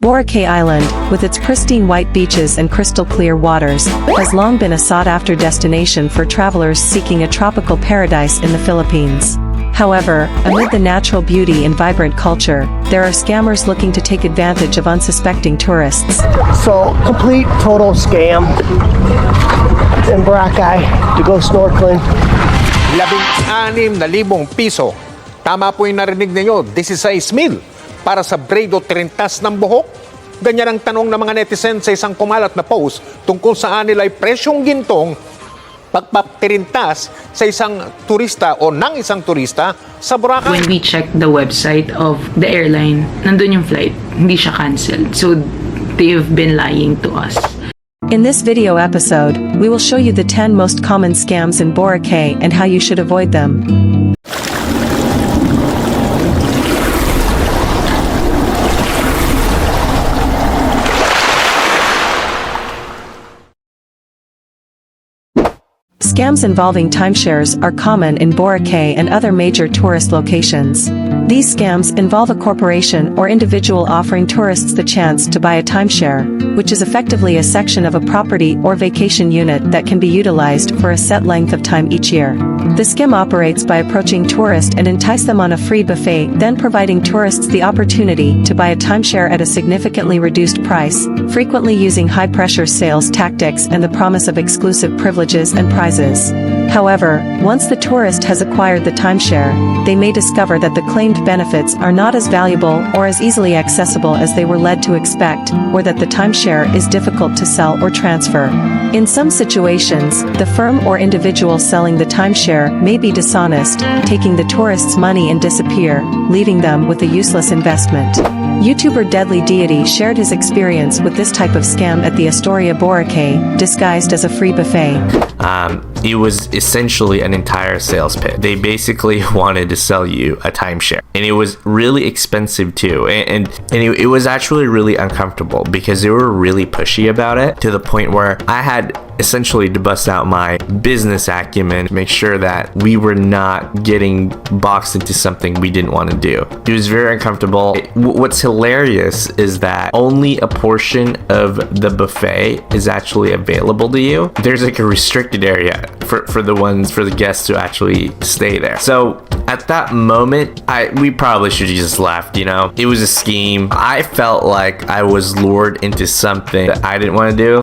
Boracay Island, with its pristine white beaches and crystal clear waters, has long been a sought-after destination for travelers seeking a tropical paradise in the Philippines. However, amid the natural beauty and vibrant culture, there are scammers looking to take advantage of unsuspecting tourists. So, complete total scam in Boracay to go snorkeling. 16,000 piso. Tama po yung narinig ninyo, 16,000 para sa braid o trintas ng buhok. Ganyan ang tanong ng mga netizens sa isang kumalat na post tungkol saan nila ay presyong gintong pagpapirintas sa isang turista o ng isang turista sa Boracay. When we checked the website of the airline, nandun yung flight, hindi siya canceled. So they've been lying to us. In this video episode, we will show you the 10 most common scams in Boracay and how you should avoid them. Scams involving timeshares are common in Boracay and other major tourist locations. These scams involve a corporation or individual offering tourists the chance to buy a timeshare, which is effectively a section of a property or vacation unit that can be utilized for a set length of time each year. The scam operates by approaching tourists and entice them on a free buffet, then providing tourists the opportunity to buy a timeshare at a significantly reduced price, frequently using high-pressure sales tactics and the promise of exclusive privileges and prizes. However, once the tourist has acquired the timeshare, they may discover that the claimed benefits are not as valuable or as easily accessible as they were led to expect, or that the timeshare is difficult to sell or transfer. In some situations, the firm or individual selling the timeshare may be dishonest, taking the tourist's money and disappear, leaving them with a useless investment. YouTuber Deadly Deity shared his experience with this type of scam at the Astoria Boracay, disguised as a free buffet. It was essentially an entire sales pitch. They basically wanted to sell you a timeshare, and it was really expensive too. And it was actually really uncomfortable because they were really pushy about it, to the point where I had essentially to bust out my business acumen to make sure that we were not getting boxed into something we didn't want to do. It was very uncomfortable. What's hilarious is that only a portion of the buffet is actually available to you. There's like a restricted area for the guests to actually stay there. So at that moment, we probably should have just left, you know? It was a scheme. I felt like I was lured into something that I didn't want to do.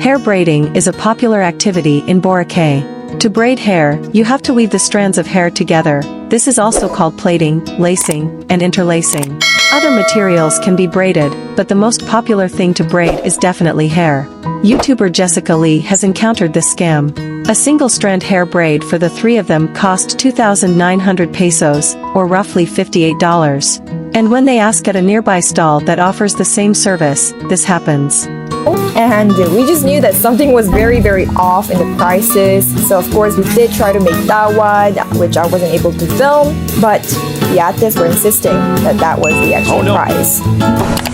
Hair braiding is a popular activity in Boracay. To braid hair, you have to weave the strands of hair together. This is also called plaiting, lacing, and interlacing. Other materials can be braided, but the most popular thing to braid is definitely hair. YouTuber Jessica Lee has encountered this scam. A single strand hair braid for the three of them cost 2,900 pesos, or roughly $58. And when they ask at a nearby stall that offers the same service, this happens. And we just knew that something was very, very off in the prices. So of course we did try to make tawad, which I wasn't able to film, but the artists were insisting that that was the actual price.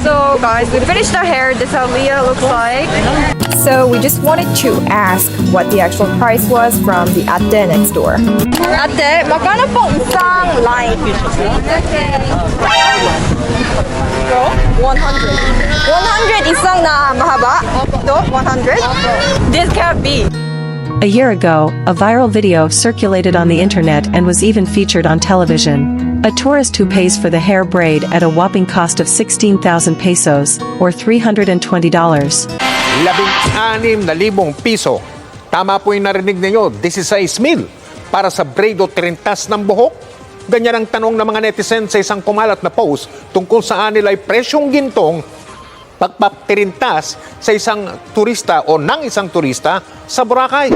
So guys, we finished our hair. This is how Leah looks like. So we just wanted to ask what the actual price was from the ate next door. Ate, magkano po isang line? 100. 100 isang na mahaba? Ito, 100? This can't be. A year ago, a viral video circulated on the internet and was even featured on television. A tourist who pays for the hair braid at a whopping cost of 16,000 pesos, or $320. 16,000 piso. Tama po yung narinig ninyo, 16,000 para sa braid o trintas ng buhok. Ganyan ang tanong ng mga netizens sa isang kumalat na post tungkol saan nila ay presyong gintong pagpapirintas sa isang turista o ng isang turista sa Boracay.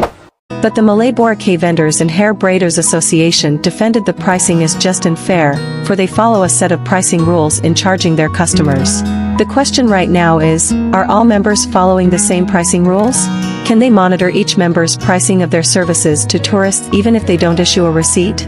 But the Malay Boracay Vendors and Hair Braiders Association defended the pricing as just and fair, for they follow a set of pricing rules in charging their customers. The question right now is, are all members following the same pricing rules? Can they monitor each member's pricing of their services to tourists even if they don't issue a receipt?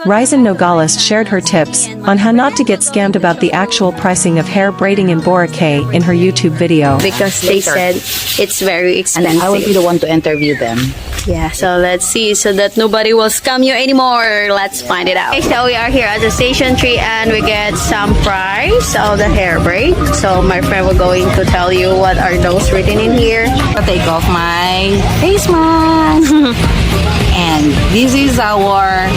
Ryzen Nogales shared her tips on how not to get scammed about the actual pricing of hair braiding in Boracay in her YouTube video. Because they said it's very expensive. And I will be the one to interview them. Yeah, so let's see, so that nobody will scam you anymore. Let's find it out. Okay, so we are here at the station 3 and we get some price of the hair braid. So my friend will going to tell you what are those written in here. I'll take off my face mask. And this is our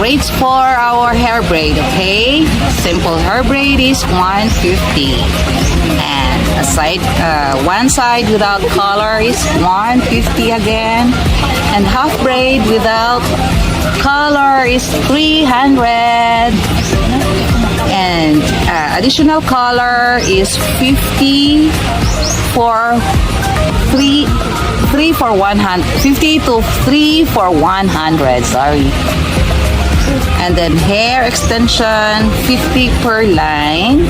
rates for our hair braid, okay? Simple hair braid is 150. And one side without color is 150 again. And half braid without color is 300. And additional color is 50 for 3 for 100, 50 to 3 for 100, sorry. And then hair extension, 50 per line,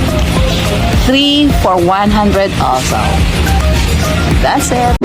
3 for 100 also. That's it.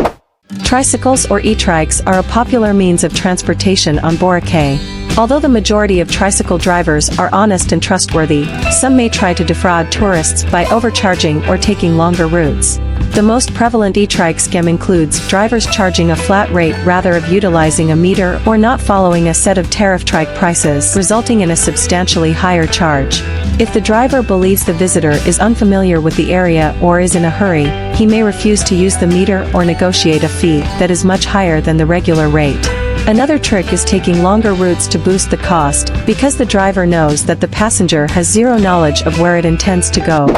Tricycles or E-Trikes are a popular means of transportation on Boracay. Although the majority of tricycle drivers are honest and trustworthy, some may try to defraud tourists by overcharging or taking longer routes. The most prevalent E-Trike scam includes drivers charging a flat rate rather of utilizing a meter or not following a set of tariff trike prices, resulting in a substantially higher charge. If the driver believes the visitor is unfamiliar with the area or is in a hurry, he may refuse to use the meter or negotiate a fee that is much higher than the regular rate. Another trick is taking longer routes to boost the cost, because the driver knows that the passenger has zero knowledge of where it intends to go.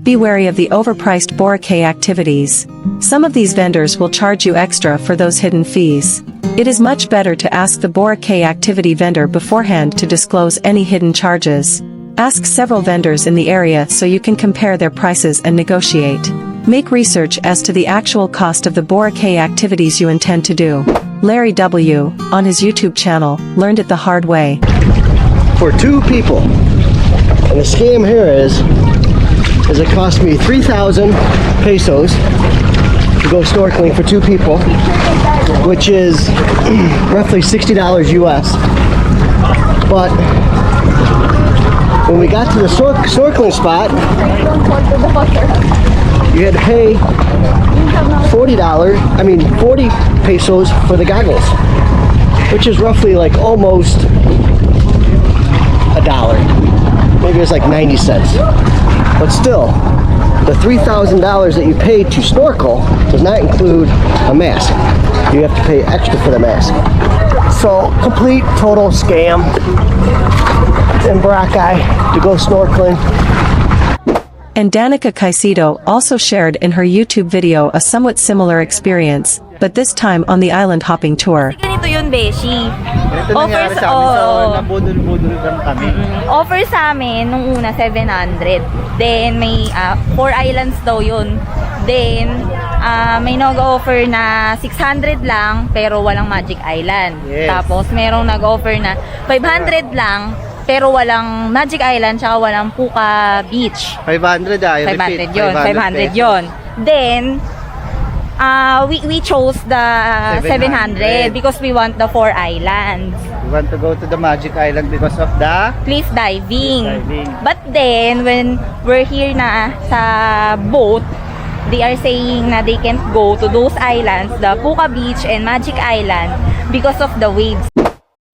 Be wary of the overpriced Boracay activities. Some of these vendors will charge you extra for those hidden fees. It is much better to ask the Boracay activity vendor beforehand to disclose any hidden charges. Ask several vendors in the area so you can compare their prices and negotiate. Make research as to the actual cost of the Boracay activities you intend to do. Larry W., on his YouTube channel, learned it the hard way. For 2 people, and the scam here is it cost me 3,000 pesos to go snorkeling for 2 people, which is roughly $60 US. But when we got to the snorkeling spot, you had to pay $40 pesos for the goggles, which is roughly like almost $1. Maybe it's like 90 cents. But still, the $3,000 that you paid to snorkel does not include a mask. You have to pay extra for the mask. So, complete total scam in Boracay to go snorkeling. And Danica Caicedo also shared in her YouTube video a somewhat similar experience, but this time on the island hopping tour. Ganito yun, Beshi. Offer sa amin nung una 700. Then may 4 islands daw yun. Then may nag-offer na 600 lang pero walang Magic Island. Yes. Tapos merong nag-offer na 500 lang pero walang Magic Island tsaka walang Puka Beach. 500 yun. 500 yun. Then we chose the 700 because we want the 4 islands. We want to go to the Magic Island because of the cliff diving. But then when we're here na sa boat, they are saying na they can't go to those islands, the Puka Beach and Magic Island, because of the waves.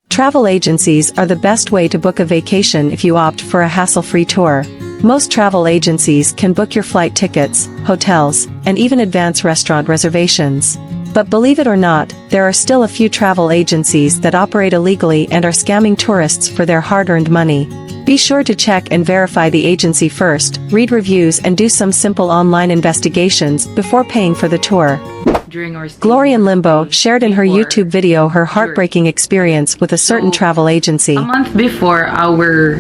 Travel agencies are the best way to book a vacation if you opt for a hassle-free tour. Most travel agencies can book your flight tickets, hotels, and even advance restaurant reservations. But believe it or not, there are still a few travel agencies that operate illegally and are scamming tourists for their hard-earned money. Be sure to check and verify the agency first, read reviews and do some simple online investigations before paying for the tour. Gloria in Limbo shared in her YouTube video her heartbreaking experience with a certain travel agency. A month before our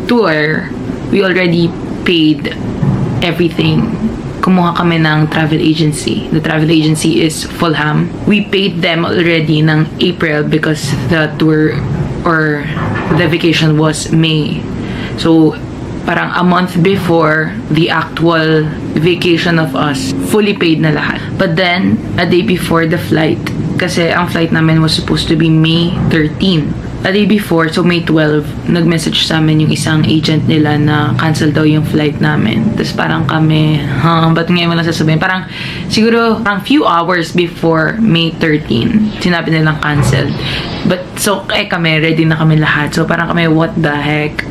tour, we already paid everything. Kumuha kami ng travel agency. The travel agency is Fulham. We paid them already ng April because the tour or the vacation was May. So, parang a month before the actual vacation of us, fully paid na lahat. But then, a day before the flight, kasi ang flight namin was supposed to be May 13. A day before, so May 12, nag-message sa amin yung isang agent nila na cancel daw yung flight namin. Tapos parang kami, ba't ngayon mo lang sasabihin? Parang siguro parang few hours before May 13, sinabi nilang cancelled. But so kami, ready na kami lahat. So parang kami, what the heck?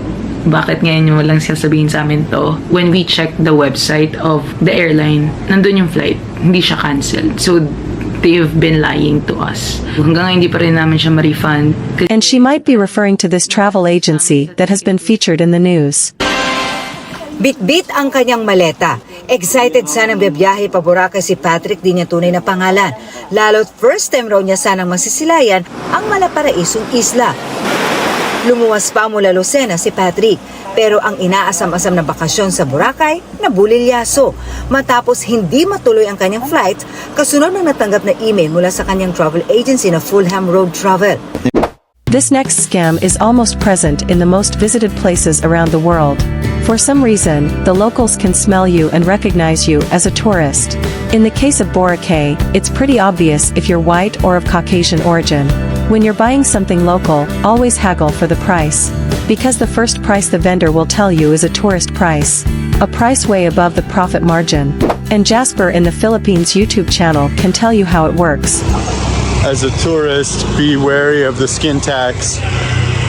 Bakit ngayon mo lang sasabihin sa amin to? When we checked the website of the airline, nandun yung flight. Hindi siya cancelled. So they've been lying to us. Hanggang hindi pa rin namin siya ma-refund. And she might be referring to this travel agency that has been featured in the news. Bit-bit ang kanyang maleta. Excited sanang biyahe pa Boracay si Patrick, di niya tunay na pangalan. Lalo't first time raw niya sanang masisilayan ang malaparaisong isla. Lumuwas pa mula Lucena si Patrick, pero ang inaasam-asam na bakasyon sa Boracay nabulilyaso matapos hindi matuloy ang kanyang flight kasunod ng natanggap na email mula sa kanyang travel agency na Fulham Road Travel. This next scam is almost present in the most visited places around the world. For some reason, the locals can smell you and recognize you as a tourist. In the case of Boracay, it's pretty obvious if you're white or of Caucasian origin. When you're buying something local, always haggle for the price. Because the first price the vendor will tell you is a tourist price. A price way above the profit margin. And Jasper in the Philippines YouTube channel can tell you how it works. As a tourist, be wary of the skin tax.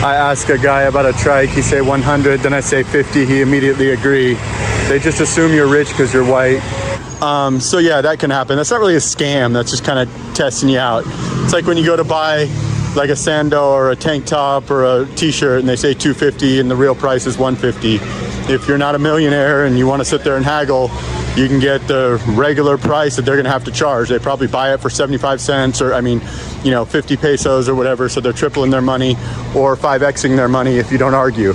I ask a guy about a trike, he say 100, then I say 50, he immediately agree. They just assume you're rich because you're white. So yeah, that can happen. That's not really a scam, that's just kind of testing you out. It's like when you go to buy like a sando or a tank top or a t-shirt and they say 250 and the real price is 150. If you're not a millionaire and you want to sit there and haggle, you can get the regular price that they're going to have to charge. They probably buy it for 75 cents or 50 pesos or whatever, so they're tripling their money or 5xing their money if you don't argue.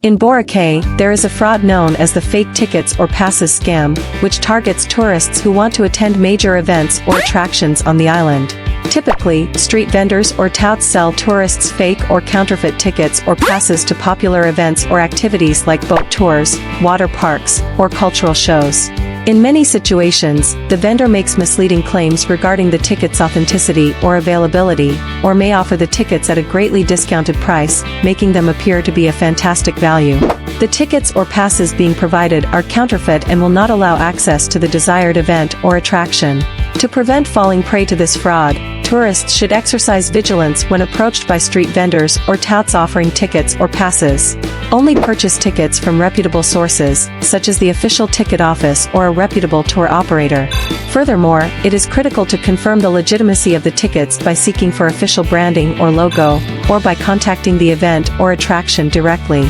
In Boracay, there is a fraud known as the fake tickets or passes scam, which targets tourists who want to attend major events or attractions on the island. Typically, street vendors or touts sell tourists fake or counterfeit tickets or passes to popular events or activities like boat tours, water parks, or cultural shows. In many situations, the vendor makes misleading claims regarding the ticket's authenticity or availability, or may offer the tickets at a greatly discounted price, making them appear to be a fantastic value. The tickets or passes being provided are counterfeit and will not allow access to the desired event or attraction. To prevent falling prey to this fraud, tourists should exercise vigilance when approached by street vendors or touts offering tickets or passes. Only purchase tickets from reputable sources, such as the official ticket office or a reputable tour operator. Furthermore, it is critical to confirm the legitimacy of the tickets by seeking for official branding or logo, or by contacting the event or attraction directly.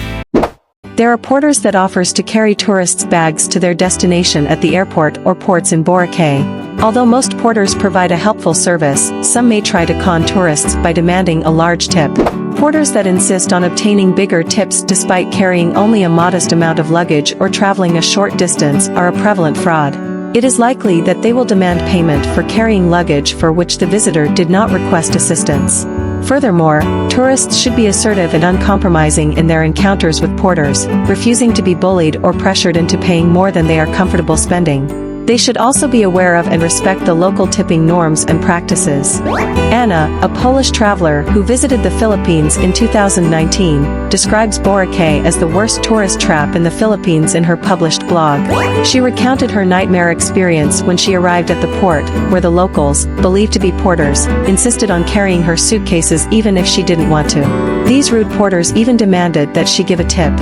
There are porters that offers to carry tourists' bags to their destination at the airport or ports in Boracay. Although most porters provide a helpful service, some may try to con tourists by demanding a large tip. Porters that insist on obtaining bigger tips despite carrying only a modest amount of luggage or traveling a short distance are a prevalent fraud. It is likely that they will demand payment for carrying luggage for which the visitor did not request assistance. Furthermore, tourists should be assertive and uncompromising in their encounters with porters, refusing to be bullied or pressured into paying more than they are comfortable spending. They should also be aware of and respect the local tipping norms and practices. Anna, a Polish traveler who visited the Philippines in 2019, describes Boracay as the worst tourist trap in the Philippines in her published blog. She recounted her nightmare experience when she arrived at the port, where the locals, believed to be porters, insisted on carrying her suitcases even if she didn't want to. These rude porters even demanded that she give a tip.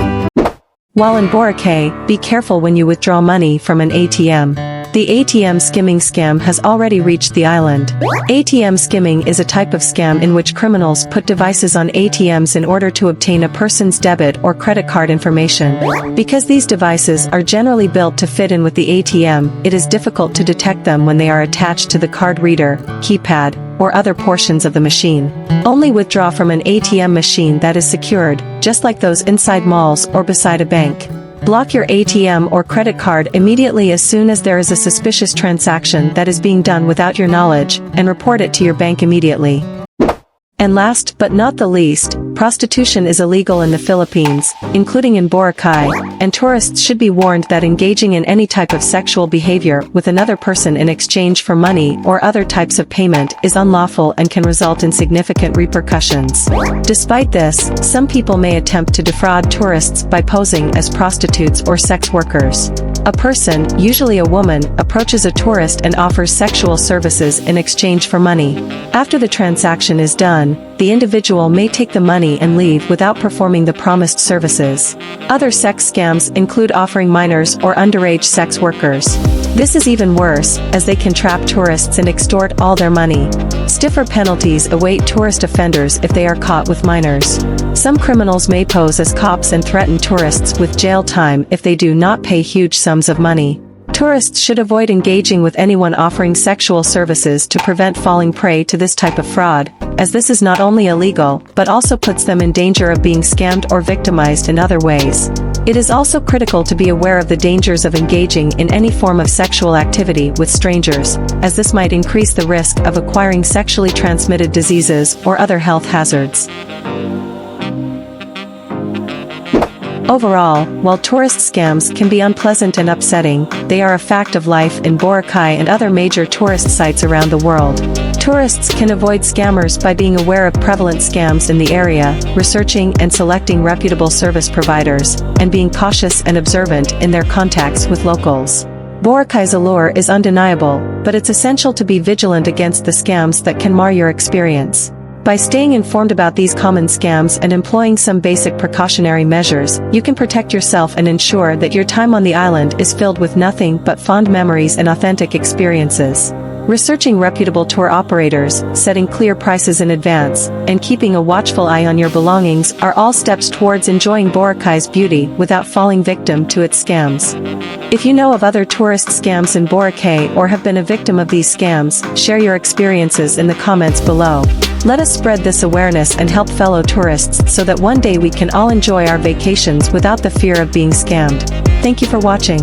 While in Boracay, be careful when you withdraw money from an ATM. The ATM skimming scam has already reached the island. ATM skimming is a type of scam in which criminals put devices on ATMs in order to obtain a person's debit or credit card information. Because these devices are generally built to fit in with the ATM, it is difficult to detect them when they are attached to the card reader, keypad, or other portions of the machine. Only withdraw from an ATM machine that is secured, just like those inside malls or beside a bank. Block your ATM or credit card immediately as soon as there is a suspicious transaction that is being done without your knowledge, and report it to your bank immediately. And last but not the least, prostitution is illegal in the Philippines, including in Boracay, and tourists should be warned that engaging in any type of sexual behavior with another person in exchange for money or other types of payment is unlawful and can result in significant repercussions. Despite this, some people may attempt to defraud tourists by posing as prostitutes or sex workers. A person, usually a woman, approaches a tourist and offers sexual services in exchange for money. After the transaction is done, the individual may take the money and leave without performing the promised services. Other sex scams include offering minors or underage sex workers. This is even worse, as they can trap tourists and extort all their money. Stiffer penalties await tourist offenders if they are caught with minors. Some criminals may pose as cops and threaten tourists with jail time if they do not pay huge sums of money. Tourists should avoid engaging with anyone offering sexual services to prevent falling prey to this type of fraud, as this is not only illegal, but also puts them in danger of being scammed or victimized in other ways. It is also critical to be aware of the dangers of engaging in any form of sexual activity with strangers, as this might increase the risk of acquiring sexually transmitted diseases or other health hazards. Overall, while tourist scams can be unpleasant and upsetting, they are a fact of life in Boracay and other major tourist sites around the world. Tourists can avoid scammers by being aware of prevalent scams in the area, researching and selecting reputable service providers, and being cautious and observant in their contacts with locals. Boracay's allure is undeniable, but it's essential to be vigilant against the scams that can mar your experience. By staying informed about these common scams and employing some basic precautionary measures, you can protect yourself and ensure that your time on the island is filled with nothing but fond memories and authentic experiences. Researching reputable tour operators, setting clear prices in advance, and keeping a watchful eye on your belongings are all steps towards enjoying Boracay's beauty without falling victim to its scams. If you know of other tourist scams in Boracay or have been a victim of these scams, share your experiences in the comments below. Let us spread this awareness and help fellow tourists so that one day we can all enjoy our vacations without the fear of being scammed. Thank you for watching.